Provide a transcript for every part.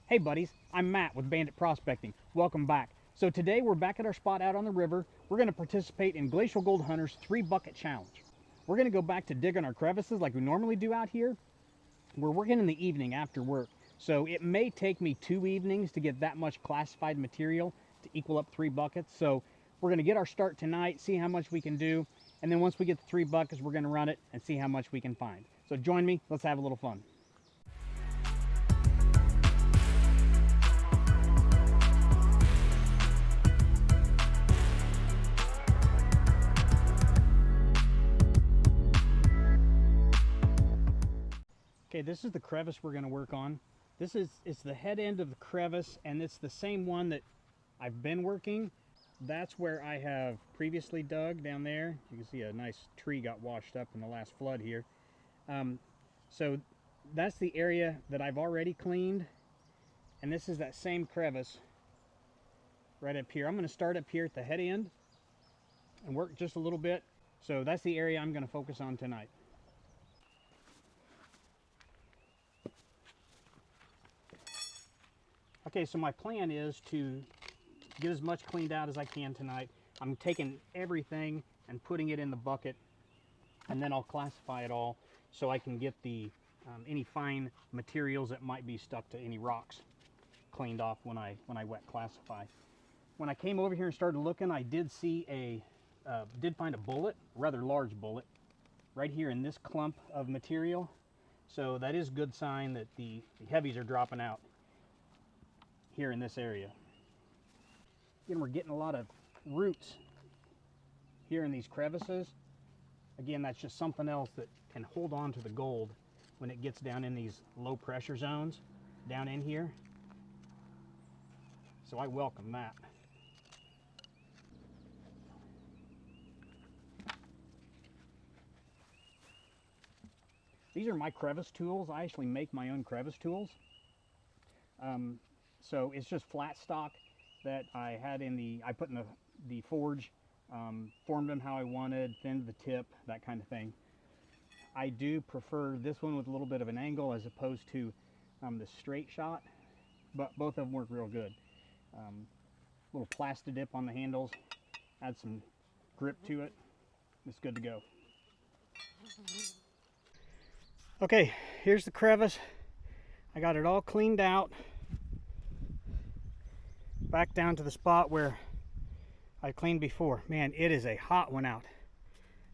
Hey buddies, I'm Matt with Bandit Prospecting. Welcome back. So today we're back at our spot out on the river. We're going to participate in Glacial Gold Hunter's 3-bucket challenge. We're going to go back to digging our crevices like we normally do out here. We're working in the evening after work, so it may take me 2 evenings to get that much classified material to equal up 3 buckets. So we're going to get our start tonight, see how much we can do, and then once we get the 3 buckets, we're going to run it and see how much we can find. So join me, let's have a little fun. Okay, this is the crevice we're going to work on. It's the head end of the crevice, and it's the same one that I've been working. That's where I have previously dug down there. You can see a nice tree got washed up in the last flood here. So that's the area that I've already cleaned, and this is that same crevice right up here. I'm going to start up here at the head end and work just a little bit. So that's the area I'm going to focus on tonight. Okay, so my plan is to get as much cleaned out as I can tonight. I'm taking everything and putting it in the bucket, and then I'll classify it all so I can get the any fine materials that might be stuck to any rocks cleaned off when I wet classify. When I came over here and started looking, I did see did find a bullet, a rather large bullet, right here in this clump of material. So that is a good sign that the heavies are dropping out here in this area. Again, we're getting a lot of roots here in these crevices. Again, that's just something else that can hold on to the gold when it gets down in these low pressure zones down in here. So I welcome that. These are my crevice tools. I actually make my own crevice tools. So it's just flat stock that I had I put in the forge, formed them how I wanted, thinned the tip, that kind of thing. I do prefer this one with a little bit of an angle as opposed to the straight shot, but both of them work real good. Little plasti dip on the handles, add some grip to it. It's good to go. Okay, here's the crevice. I got it all cleaned out. Back down to the spot where I cleaned before. Man, it is a hot one out.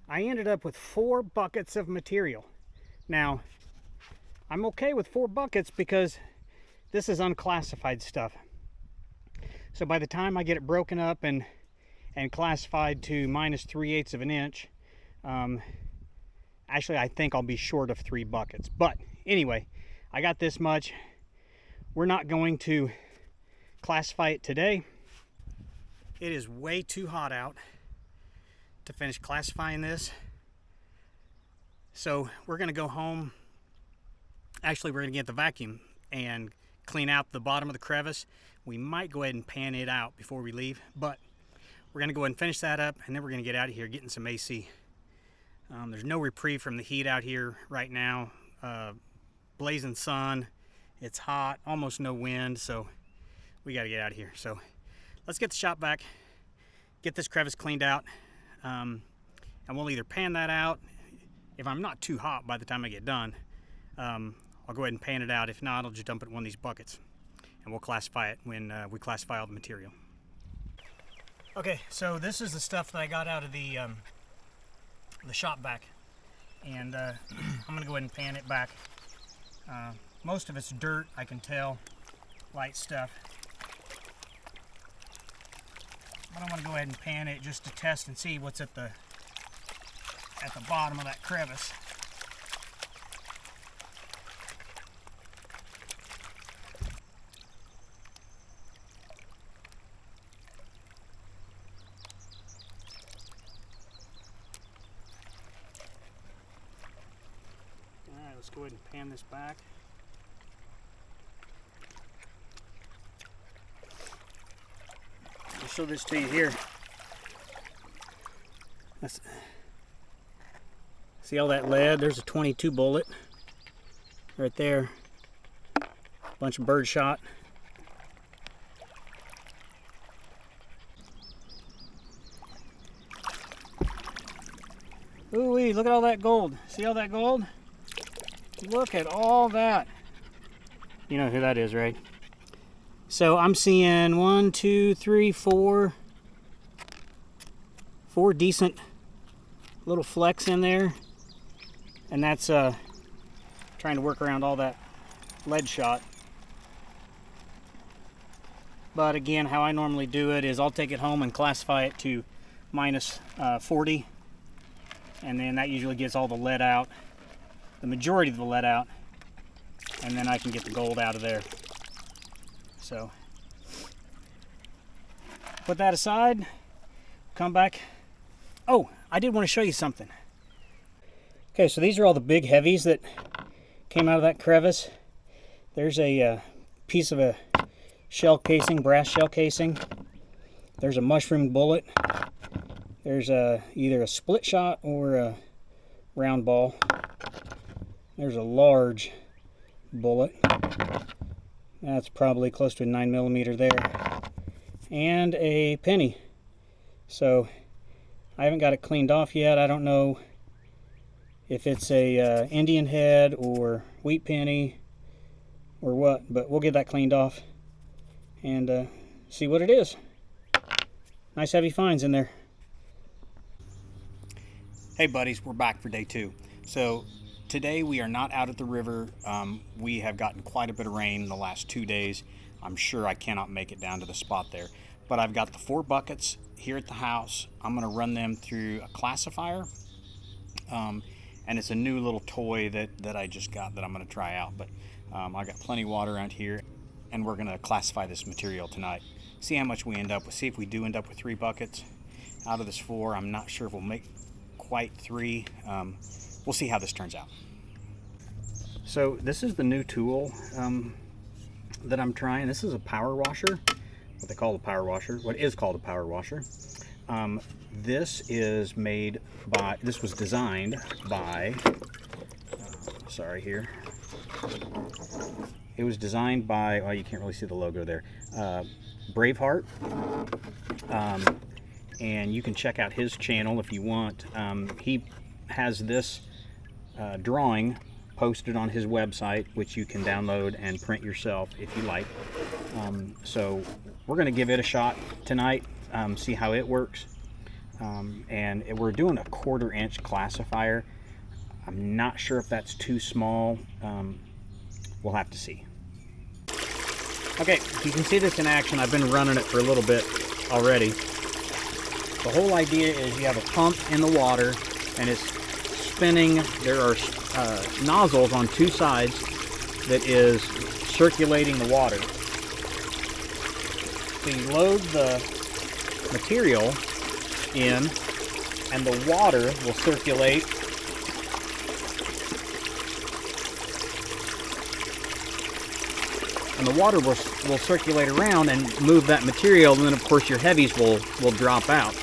I ended up with 4 buckets of material. Now, I'm okay with 4 buckets because this is unclassified stuff. So by the time I get it broken up and classified to -3/8 of an inch, actually I think I'll be short of 3 buckets. But anyway, I got this much. We're not going to classify it today. It is way too hot out to finish classifying this. So we're going to go home. Actually, we're going to get the vacuum and clean out the bottom of the crevice. We might go ahead and pan it out before we leave, but we're going to go ahead and finish that up, and then we're going to get out of here getting some AC. There's no reprieve from the heat out here right now. Blazing sun. It's hot, almost no wind, so we got to get out of here. So let's get the shop back, get this crevice cleaned out, and we'll either pan that out. If I'm not too hot by the time I get done, I'll go ahead and pan it out. If not, I'll just dump it in one of these buckets, and we'll classify it when we classify all the material. Okay, so this is the stuff that I got out of the shop back, and I'm going to go ahead and pan it back. Most of it's dirt, I can tell, light stuff. But I want to go ahead and pan it just to test and see what's at the bottom of that crevice. All right, let's go ahead and pan this back. I'll show this to you here. See all that lead? There's a 22 bullet right there. Bunch of bird shot. Ooh-wee, look at all that gold. See all that gold? Look at all that. You know who that is, right? So I'm seeing 1, 2, 3, 4 decent little flecks in there. And that's trying to work around all that lead shot. But again, how I normally do it is I'll take it home and classify it to minus 40. And then that usually gets all the lead out, the majority of the lead out. And then I can get the gold out of there. So, put that aside, come back. Oh, I did want to show you something. Okay, so these are all the big heavies that came out of that crevice. There's a piece of a shell casing, brass shell casing. There's a mushroom bullet. There's either a split shot or a round ball. There's a large bullet. That's probably close to a 9mm there. And a penny. So I haven't got it cleaned off yet. I don't know if it's a Indian head or wheat penny or what, but we'll get that cleaned off and see what it is. Nice heavy finds in there. Hey buddies, we're back for day 2. So today we are not out at the river. We have gotten quite a bit of rain in the last 2 days. I'm sure I cannot make it down to the spot there. But I've got the 4 buckets here at the house. I'm going to run them through a classifier. And it's a new little toy that I just got that I'm going to try out. But I got plenty of water around here. And we're going to classify this material tonight. See how much we end up with. See if we do end up with 3 buckets out of this 4. I'm not sure if we'll make quite 3. We'll see how this turns out. So this is the new tool that I'm trying. This is a power washer, what they call a power washer, what is called a power washer. This is made by, this was designed by, sorry here. It was designed by, well, you can't really see the logo there, Braveheart. And you can check out his channel if you want. He has this drawing posted on his website, which you can download and print yourself if you like. So we're going to give it a shot tonight, see how it works. And we're doing a 1/4 inch classifier. I'm not sure if that's too small. We'll have to see. Okay, you can see this in action. I've been running it for a little bit already. The whole idea is you have a pump in the water and it's spinning. There are nozzles on 2 sides that is circulating the water. So you load the material in and the water will circulate and the water will circulate around and move that material, and then of course your heavies will drop out.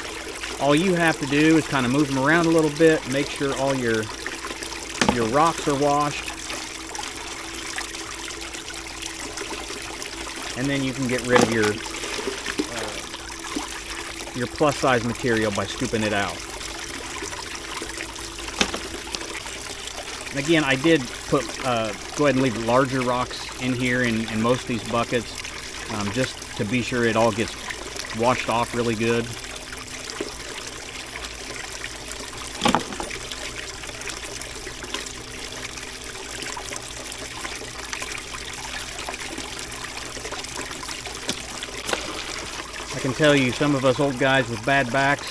All you have to do is kind of move them around a little bit, make sure all your rocks are washed, and then you can get rid of your plus size material by scooping it out. And again, I did put go ahead and leave larger rocks in here in most of these buckets, just to be sure it all gets washed off really good. I can tell you, some of us old guys with bad backs,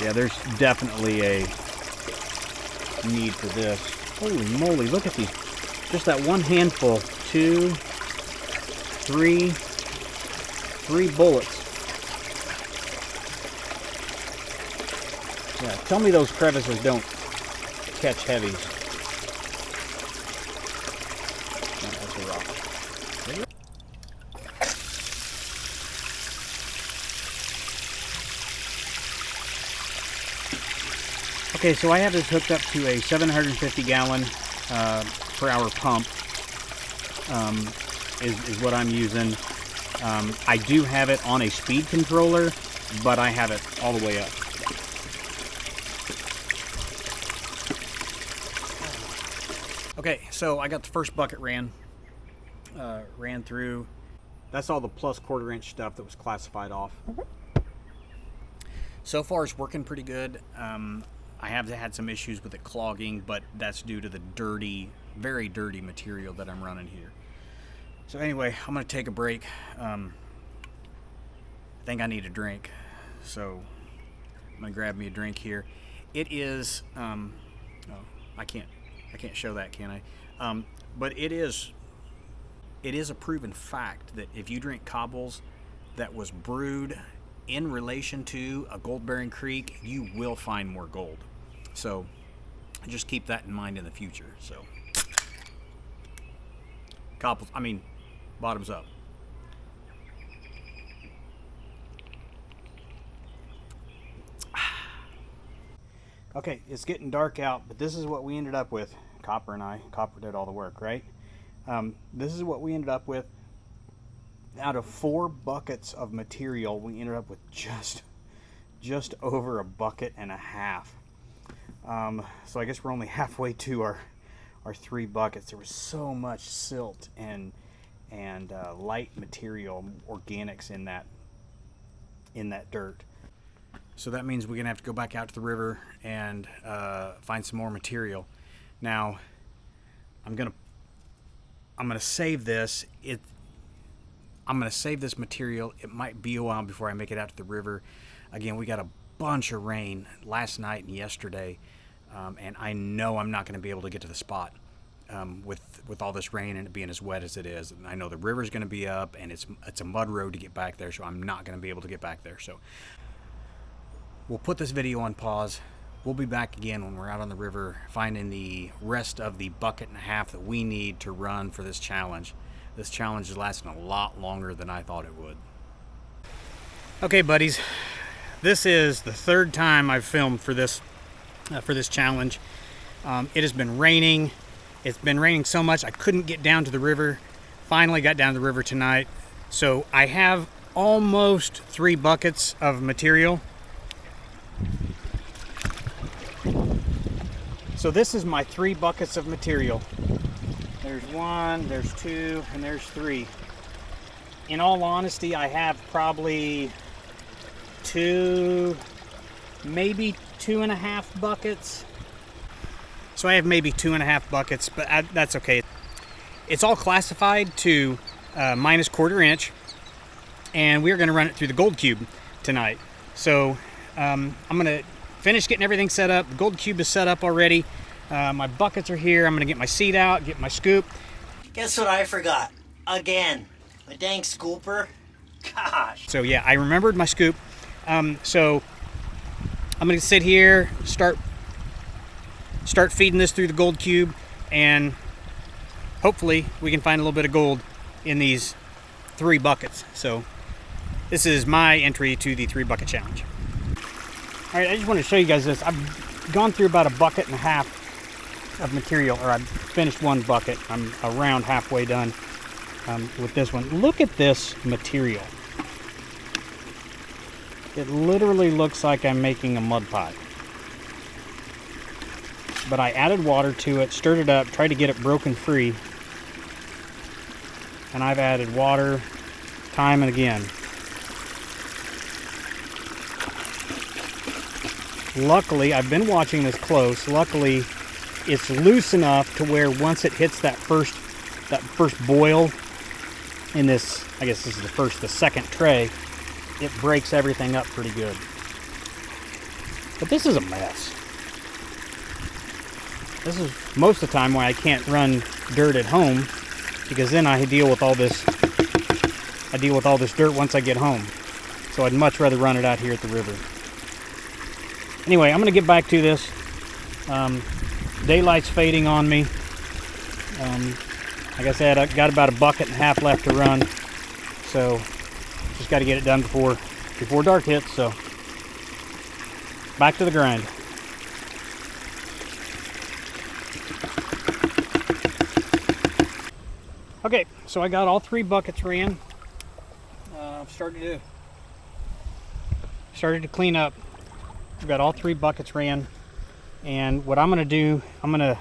yeah, there's definitely a need for this. Holy moly, look at these. Just that one handful. 2, 3 bullets. Yeah, tell me those crevices don't catch heavies. No, that's a rock. Okay, so I have this hooked up to a 750 gallon per hour pump, is what I'm using. I do have it on a speed controller, but I have it all the way up. Okay, so I got the first bucket ran through. That's all the plus 1/4 inch stuff that was classified off. So far it's working pretty good. I have had some issues with it clogging, but that's due to the dirty, very dirty material that I'm running here. So anyway, I'm gonna take a break. I think I need a drink, so I'm gonna grab me a drink here. It is, oh, I can't show that, can I? But it is a proven fact that if you drink cobbles that was brewed in relation to a gold-bearing creek, you will find more gold. So just keep that in mind in the future. So cobbles, I mean, bottoms up. Okay, it's getting dark out, but this is what we ended up with. Copper did all the work, right? This is what we ended up with. Out of 4 buckets of material, we ended up with just over 1.5 buckets. So I guess we're only halfway to our 3 buckets. There was so much silt and light material, organics in that dirt. So that means we're gonna have to go back out to the river and find some more material. Now, I'm gonna save this. I'm gonna save this material. It might be a while before I make it out to the river. Again, we got a bunch of rain last night and yesterday, and I know I'm not gonna be able to get to the spot with all this rain and it being as wet as it is. And I know the river's gonna be up, and it's a mud road to get back there, so I'm not gonna be able to get back there. So we'll put this video on pause. We'll be back again when we're out on the river finding the rest of the 1.5 buckets that we need to run for this challenge. This challenge is lasting a lot longer than I thought it would. Okay, buddies, this is the 3rd time I've filmed for this challenge. It has been raining. It's been raining so much I couldn't get down to the river. Finally got down to the river tonight. So I have almost 3 buckets of material. So this is my 3 buckets of material. There's 1, there's 2, and there's 3. In all honesty, I have probably 2, maybe 2.5 buckets. So I have maybe 2.5 buckets, but that's okay. It's all classified to minus 1/4 inch, and we're gonna run it through the gold cube tonight. So I'm gonna finish getting everything set up. The gold cube is set up already. My buckets are here. I'm gonna get my seat out, get my scoop. Guess what I forgot? Again. My dang scooper. Gosh. So yeah, I remembered my scoop. So I'm gonna sit here, start feeding this through the gold cube, and hopefully we can find a little bit of gold in these 3 buckets. So this is my entry to the 3 bucket challenge. All right, I just want to show you guys this. I've gone through about 1.5 buckets of material, or I've finished 1 bucket. I'm around halfway done with this one. Look at this material. It literally looks like I'm making a mud pie. But I added water to it, stirred it up, tried to get it broken free. And I've added water time and again. Luckily, I've been watching this close. Luckily, it's loose enough to where once it hits that first boil in this, I guess this is the second tray, it breaks everything up pretty good. But this is a mess. This is most of the time why I can't run dirt at home, because then I deal with all this dirt once I get home. So I'd much rather run it out here at the river. Anyway, I'm going to get back to this. Daylight's fading on me. Like I said, I've got about 1.5 buckets left to run. So just got to get it done before dark hits. So back to the grind. Okay, so I got all 3 buckets ran. I've started to clean up. I've got all 3 buckets ran, and what I'm going to do, I'm going to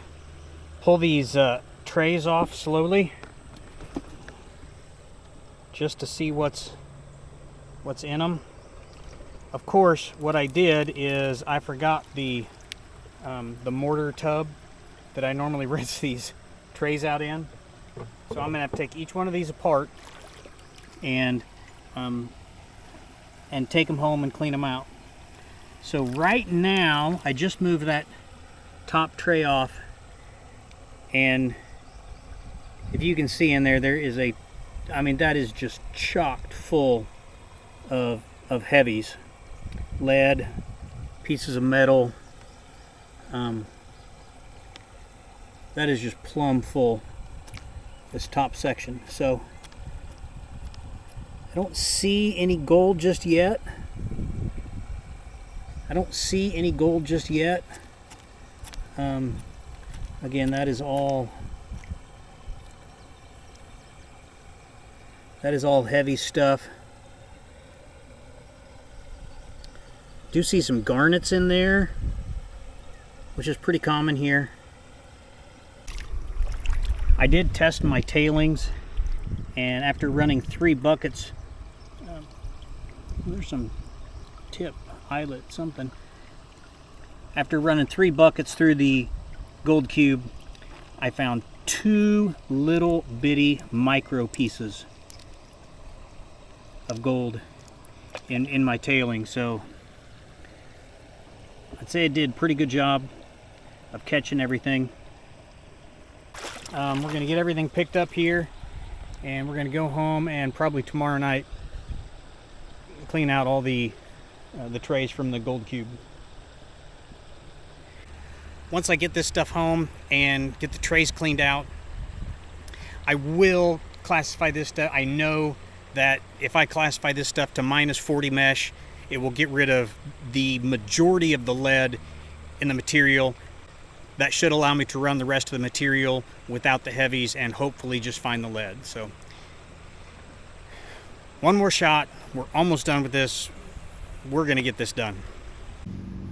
pull these trays off slowly just to see what's in them. Of course, what I did is I forgot the mortar tub that I normally rinse these trays out in. So I'm gonna have to take each one of these apart and take them home and clean them out. So right now, I just moved that top tray off, and if you can see in there, there is that is just chocked full of heavies, lead, pieces of metal. That is just plumb full, this top section. So I don't see any gold just yet. Again, that is all heavy stuff. Do see some garnets in there, which is pretty common here. I did test my tailings, and after running 3 buckets, there's some tip, eyelet, something. After running 3 buckets through the gold cube, I found 2 little bitty micro pieces of gold in my tailing. So I'd say it did a pretty good job of catching everything. We're going to get everything picked up here, and we're going to go home and probably tomorrow night clean out all the trays from the gold cube. Once I get this stuff home and get the trays cleaned out, I will classify this stuff. I know that if I classify this stuff to -40 mesh, it will get rid of the majority of the lead in the material. That should allow me to run the rest of the material without the heavies and hopefully just find the lead. So one more shot. We're almost done with this. We're going to get this done.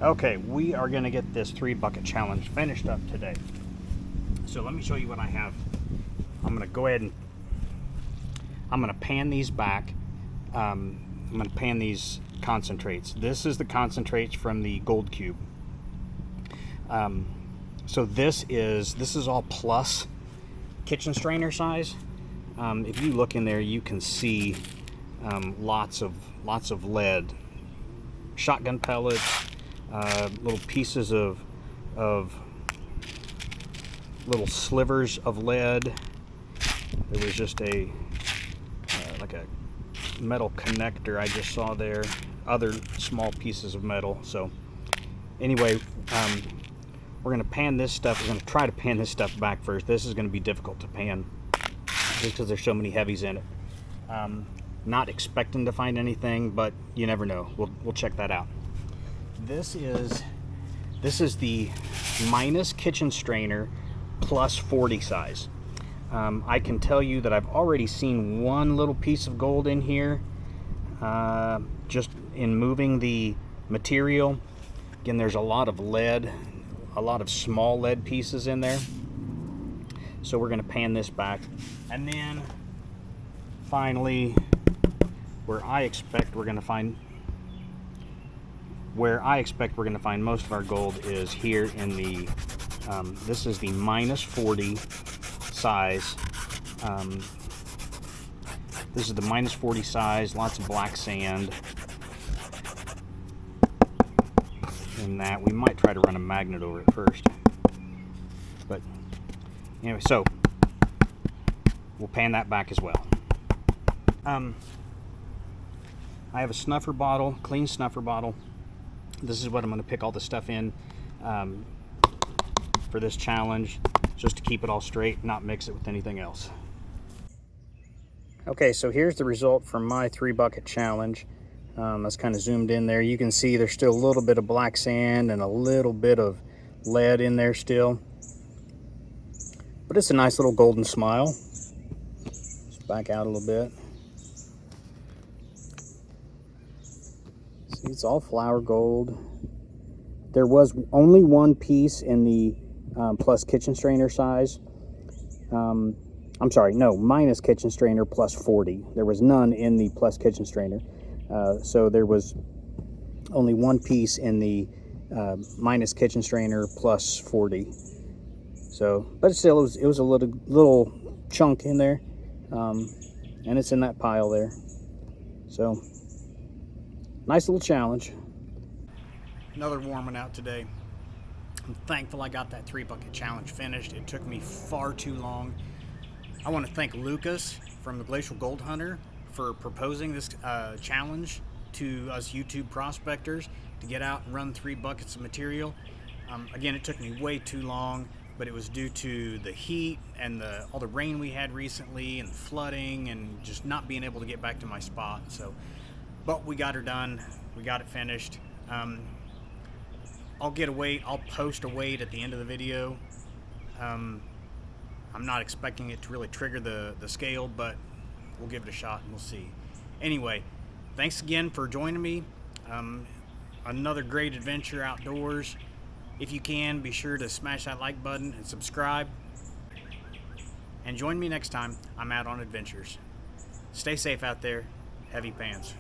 Okay, we are going to get this 3 bucket challenge finished up today. So let me show you what I have. I'm going to go ahead and I'm going to pan these back. I'm going to pan these concentrates. This is the concentrates from the gold cube. So this is all plus kitchen strainer size. If you look in there, you can see lots of lead, shotgun pellets, little pieces of little slivers of lead. There was just like a metal connector I just saw there, other small pieces of metal. So anyway, we're going to pan this stuff. We're going to try to pan this stuff back first. This is going to be difficult to pan just because there's so many heavies in it. Not expecting to find anything, but you never know. We'll check that out. This is the minus kitchen strainer plus 40 size. I can tell you that I've already seen one little piece of gold in here just in moving the material. Again, there's a lot of lead, a lot of small lead pieces in there. So we're going to pan this back. And then finally, where I expect we're going to find most of our gold is here in the this is the -40 size. This is the -40 size, lots of black sand. In that, we might try to run a magnet over it first. But anyway, so we'll pan that back as well. I have a snuffer bottle, clean snuffer bottle. This is what I'm going to pick all the stuff in for this challenge, just to keep it all straight, not mix it with anything else. Okay, so here's the result from my 3 bucket challenge. That's kind of zoomed in there. You can see there's still a little bit of black sand and a little bit of lead in there still. But it's a nice little golden smile. Let's back out a little bit. See, it's all flour gold. There was only one piece in the plus kitchen strainer size. I'm sorry, no, minus kitchen strainer plus 40. There was none in the plus kitchen strainer. So there was only one piece in the minus kitchen strainer plus 40. So, but still, it was a little chunk in there, and it's in that pile there. So, nice little challenge. Another warm one out today. I'm thankful I got that 3-bucket challenge finished. It took me far too long. I want to thank Lucas from the Glacial Gold Hunter for proposing this challenge to us YouTube prospectors to get out and run 3 buckets of material. Again, it took me way too long, but it was due to the heat and all the rain we had recently and flooding and just not being able to get back to my spot. So, but we got her done. We got it finished. I'll get a weight. I'll post a weight at the end of the video. I'm not expecting it to really trigger the scale, but we'll give it a shot and we'll see. Anyway, thanks again for joining me. Another great adventure outdoors. If you can, be sure to smash that like button and subscribe. And join me next time I'm out on adventures. Stay safe out there. Heavy pants.